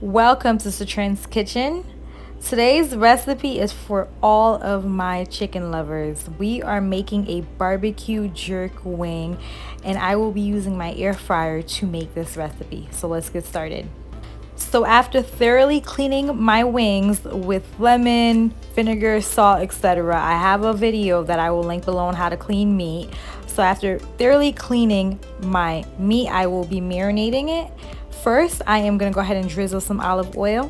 Welcome to Satrin's Kitchen. Today's recipe is for all of my chicken lovers. We are making a barbecue jerk wing, and I will be using my air fryer to make this recipe. So let's get started. So after thoroughly cleaning my wings with lemon, vinegar, salt, etc., I have a video that I will link below on how to clean meat. So after thoroughly cleaning my meat, I will be marinating it. First, I am going to go ahead and drizzle some olive oil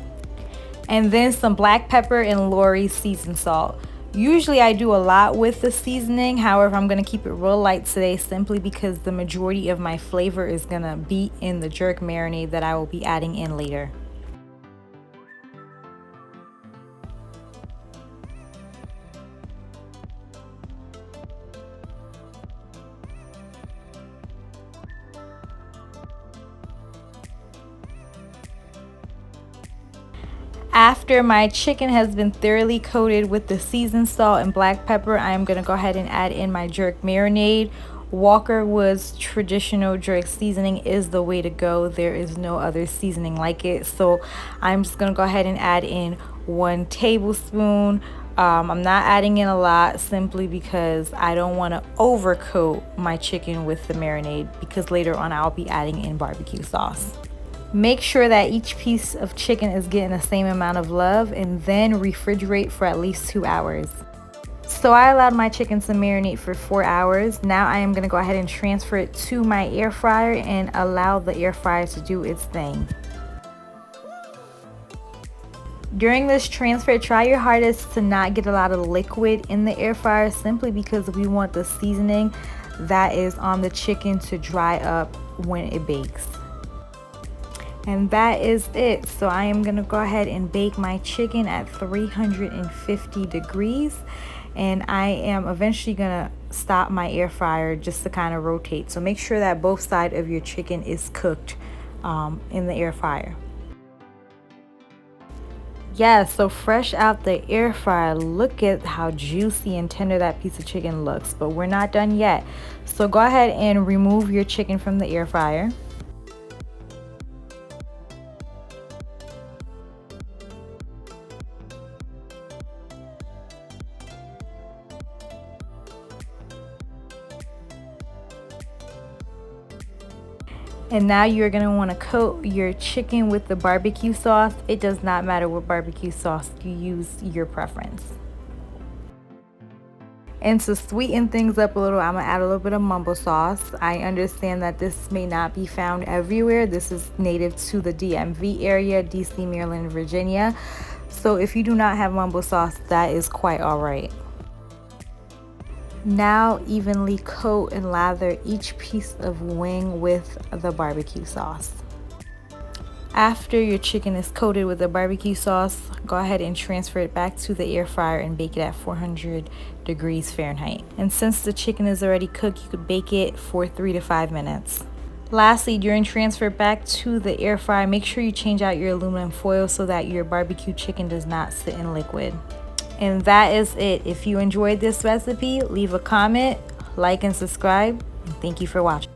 and then some black pepper and Lori seasoned salt. Usually I do a lot with the seasoning, however I'm going to keep it real light today simply because the majority of my flavor is going to be in the jerk marinade that I will be adding in later. After my chicken has been thoroughly coated with the seasoned salt and black pepper, I am going to go ahead and add in my jerk marinade. Walkerwoods traditional jerk seasoning is the way to go. There is no other seasoning like it. So I'm just going to go ahead and add in 1 tablespoon. I'm not adding in a lot simply because I don't want to overcoat my chicken with the marinade because later on I'll be adding in barbecue sauce. Make sure that each piece of chicken is getting the same amount of love and then refrigerate for at least 2 hours. So I allowed my chicken to marinate for 4 hours. Now I am going to go ahead and transfer it to my air fryer and allow the air fryer to do its thing. During this transfer, try your hardest to not get a lot of liquid in the air fryer simply because we want the seasoning that is on the chicken to dry up when it bakes. And that is it. So I am gonna go ahead and bake my chicken at 350 degrees. And I am eventually gonna stop my air fryer just to kind of rotate. So make sure that both sides of your chicken is cooked in the air fryer. Yeah, so fresh out the air fryer, look at how juicy and tender that piece of chicken looks. But we're not done yet. So go ahead and remove your chicken from the air fryer. And now you're going to want to coat your chicken with the barbecue sauce. It does not matter what barbecue sauce you use, your preference. And to sweeten things up a little, I'm going to add a little bit of Mambo sauce. I understand that this may not be found everywhere. This is native to the DMV area, DC, Maryland, Virginia. So if you do not have Mambo sauce, that is quite all right. Now evenly coat and lather each piece of wing with the barbecue sauce. After your chicken is coated with the barbecue sauce, go ahead and transfer it back to the air fryer and bake it at 400 degrees Fahrenheit. And since the chicken is already cooked, you could bake it for 3 to 5 minutes. Lastly, during transfer back to the air fryer, make sure you change out your aluminum foil so that your barbecue chicken does not sit in liquid. And that is it. If you enjoyed this recipe, leave a comment, like, and subscribe. And thank you for watching.